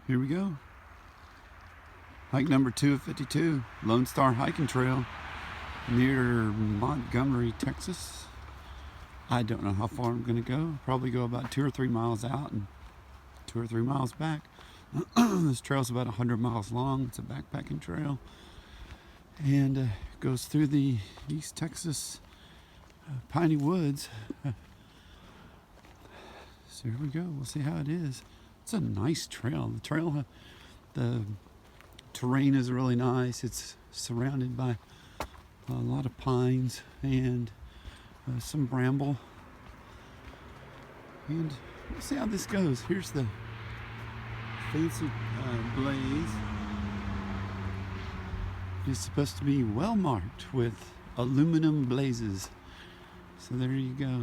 Here we go. Hike number 2 of 52, Lone Star Hiking Trail near Montgomery, Texas. I don't know how far I'm going to go. Probably go about 2 or 3 miles out and 2 or 3 miles back. This trail's about 100 miles long. It's a backpacking trail and goes through the East Texas piney woods. So here we go. We'll see how it is. It's a nice trail. The terrain is really nice. It's surrounded by a lot of pines and some bramble. And we'll see how this goes. Here's the fancy blaze. It's supposed to be well marked with aluminum blazes. So there you go.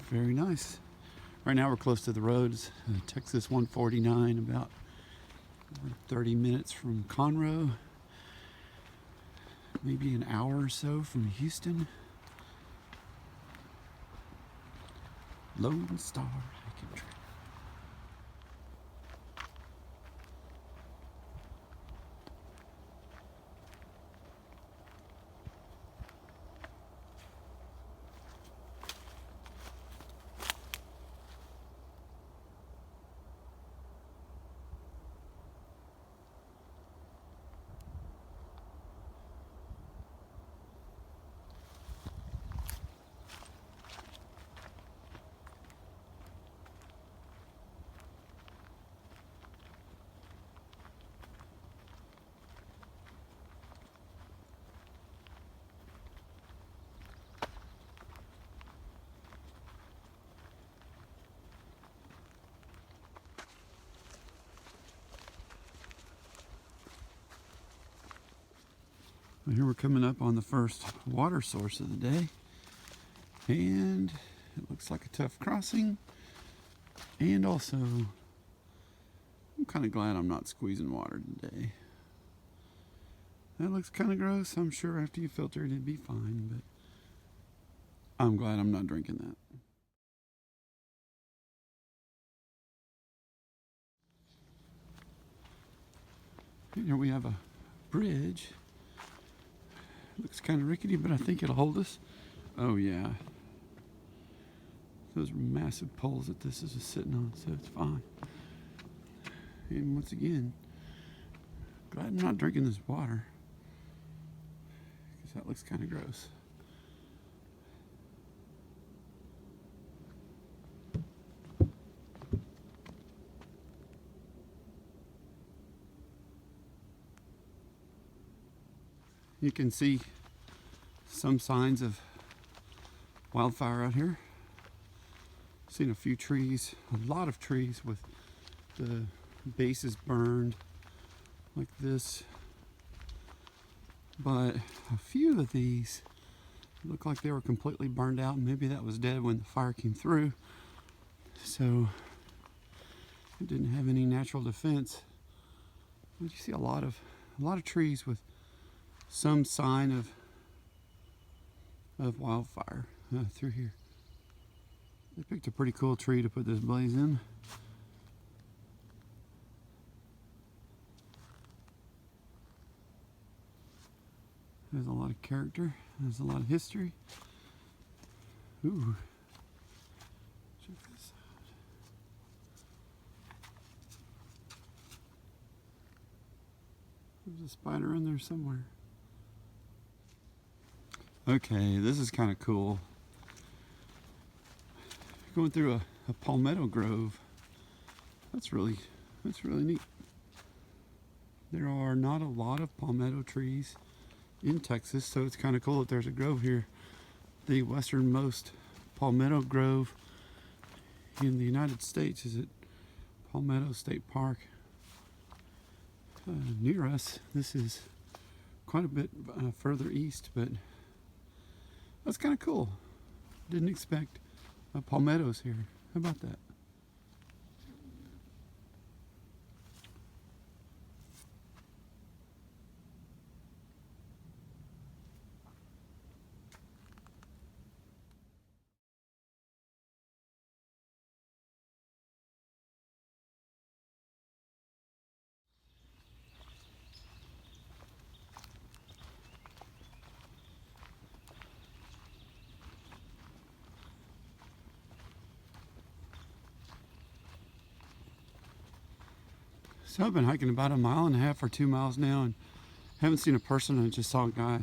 Very nice. Right now we're close to the roads. Texas 149, about 30 minutes from Conroe. Maybe an hour or so from Houston. Lone Star Hiking Trail. Well, here we're coming up on the first water source of the day, and it looks like a tough crossing. And also, I'm kind of glad I'm not squeezing water today. That looks kind of gross. I'm sure after you filter it, it'd be fine, but I'm glad I'm not drinking that. Here we have a bridge. Looks kind of rickety, but I think it'll hold us. Oh yeah. Those massive poles that this is just sitting on, so it's fine. And once again, glad I'm not drinking this water, because that looks kind of gross. You can see some signs of wildfire out here. Seen a few trees, a lot of trees with the bases burned like this. But a few of these look like they were completely burned out, and maybe that was dead when the fire came through. So it didn't have any natural defense. But you see a lot of trees with some sign of wildfire through here. They picked a pretty cool tree to put this blaze in. There's a lot of character. There's a lot of history. Ooh. Check this out. There's a spider in there somewhere. Okay, this is kind of cool. Going through a palmetto grove. That's really neat. There are not a lot of palmetto trees in Texas, so it's kind of cool that there's a grove here. The westernmost palmetto grove in the United States is at Palmetto State Park. Near us, this is quite a bit further east, but that's kind of cool. Didn't expect palmettos here. How about that? So I've been hiking about 1.5 miles or 2 miles now and haven't seen a person. I just saw a guy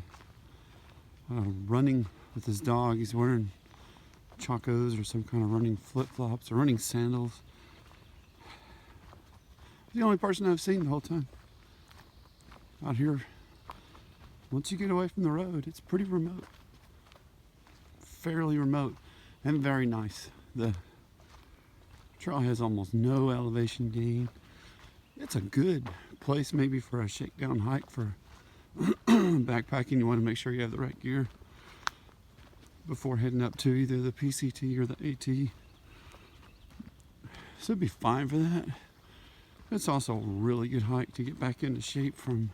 running with his dog. He's wearing chacos or some kind of running flip-flops or running sandals. The only person I've seen the whole time. Out here, once you get away from the road, it's pretty remote. Fairly remote and very nice. The trail has almost no elevation gain. It's a good place maybe for a shakedown hike for backpacking. You want to make sure you have the right gear before heading up to either the PCT or the AT. So it'd be fine for that. It's also a really good hike to get back into shape from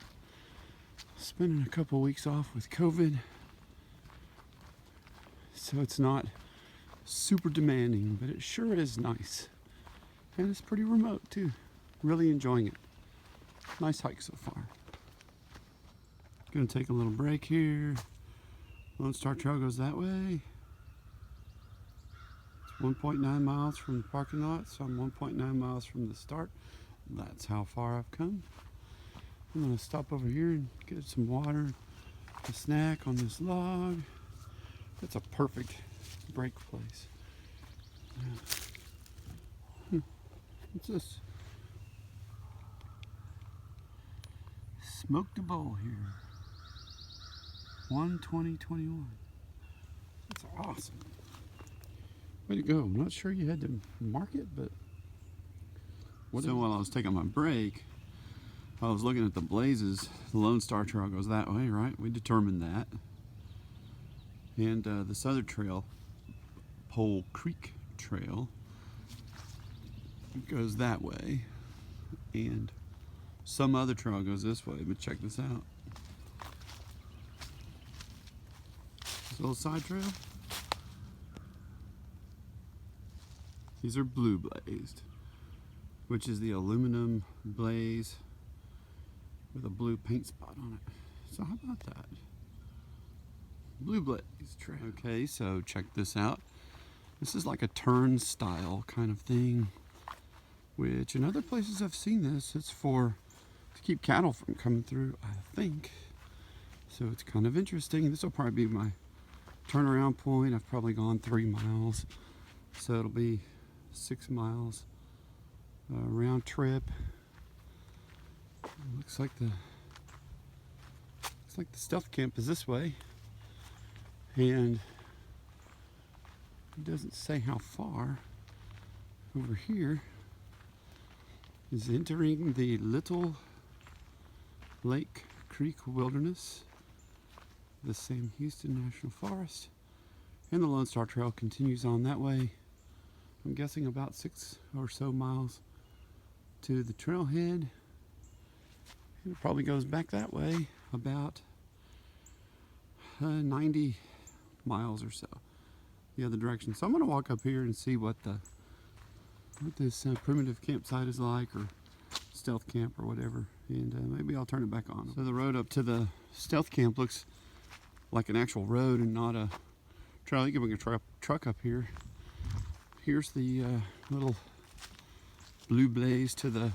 spending a couple weeks off with COVID. So it's not super demanding, but it sure is nice. And it's pretty remote too. Really enjoying it. Nice hike so far. Gonna take a little break here. Lone Star Trail goes that way. It's 1.9 miles from the parking lot, so I'm 1.9 miles from the start. That's how far I've come. I'm gonna stop over here and get some water, a snack on this log. It's a perfect break place. What's this? Smoked a bowl here. 1/20/21. That's awesome. Way to go. I'm not sure you had to mark it, but so while I was taking my break, I was looking at the blazes. The Lone Star Trail goes that way, right? We determined that. And this other trail, Pole Creek Trail, goes that way. And some other trail goes this way, but check this out. This little side trail. These are blue blazed, which is the aluminum blaze with a blue paint spot on it. So how about that? Blue blaze trail. Okay, so check this out. This is like a turnstile kind of thing, which in other places I've seen this, it's for to keep cattle from coming through, I think. So it's kind of interesting. This will probably be my turnaround point. I've probably gone 3 miles, so it'll be 6 miles round trip. Looks like the stealth camp is this way, and it doesn't say how far. Over here is entering the Little Lake Creek Wilderness, the Sam Houston National Forest, and the Lone Star Trail continues on that way. I'm guessing about 6 or so miles to the trailhead. It probably goes back that way about 90 miles or so the other direction. So I'm going to walk up here and see what this primitive campsite is like, or stealth camp or whatever, and maybe I'll turn it back on. So the road up to the stealth camp looks like an actual road and not a trail. You can bring a truck up here. Here's the little blue blaze to the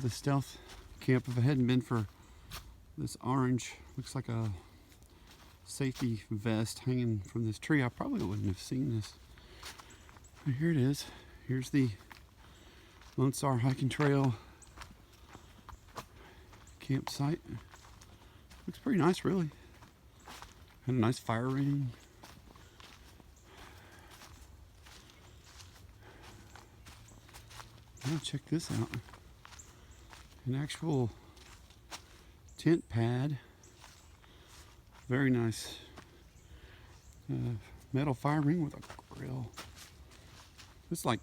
stealth camp. If it hadn't been for this orange, looks like a safety vest hanging from this tree, I probably wouldn't have seen this. But here it is. Here's the Lone Star Hiking Trail campsite. Looks pretty nice, really. Had a nice fire ring. Now check this out. An actual tent pad. Very nice metal fire ring with a grill. It's like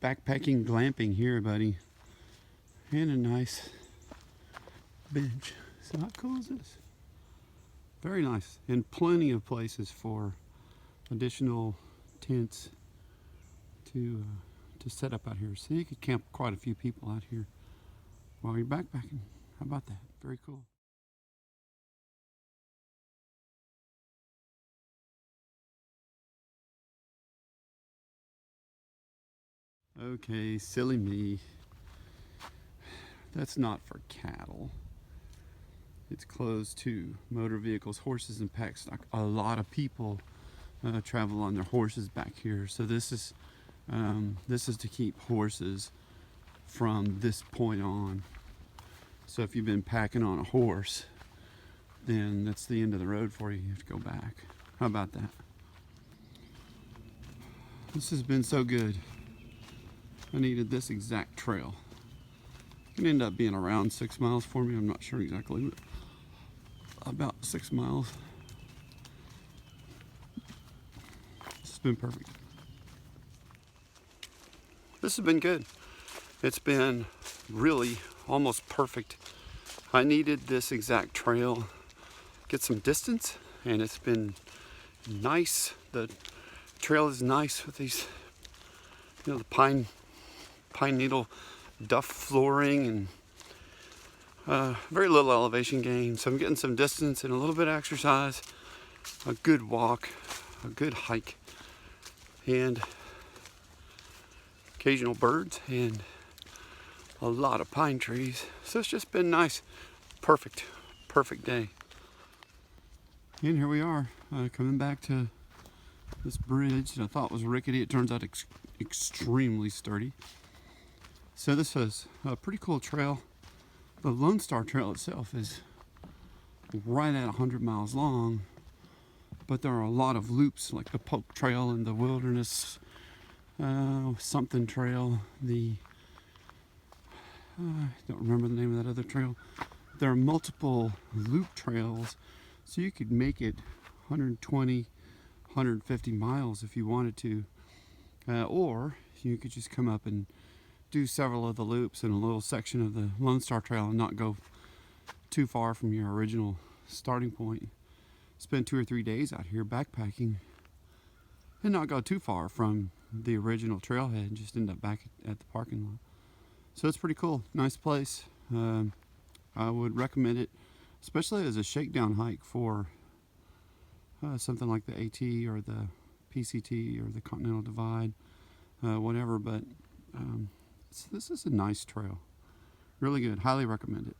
backpacking glamping here, buddy. And a nice bench. So how cool is this? Very nice, and plenty of places for additional tents to set up out here. So you could camp quite a few people out here while you're backpacking. How about that? Very cool. Okay, silly me. That's not for cattle. It's closed to motor vehicles, horses, and pack stock. A lot of people travel on their horses back here. So this is to keep horses from this point on. So if you've been packing on a horse, then that's the end of the road for you. You have to go back. How about that? This has been so good. I needed this exact trail. It can end up being around 6 miles for me. I'm not sure exactly, but about 6 miles. This has been perfect. This has been good. It's been really almost perfect. I needed this exact trail, get some distance, and it's been nice. The trail is nice with these, the pine needle duff flooring and very little elevation gain. So I'm getting some distance and a little bit of exercise, a good walk, a good hike, and occasional birds and a lot of pine trees. So it's just been nice. Perfect day. And here we are, coming back to this bridge that I thought was rickety. It turns out extremely sturdy. So this is a pretty cool trail. The Lone Star Trail itself is right at 100 miles long, but there are a lot of loops like the Polk Trail and the Wilderness something trail. I don't remember the name of that other trail. There are multiple loop trails, so you could make it 120, 150 miles if you wanted to, or you could just come up and do several of the loops in a little section of the Lone Star Trail and not go too far from your original starting point. Spend 2 or 3 days out here backpacking and not go too far from the original trailhead and just end up back at the parking lot. So it's pretty cool. Nice place. I would recommend it, especially as a shakedown hike for something like the AT or the PCT or the Continental Divide, whatever. But this is a nice trail. Really good. Highly recommend it.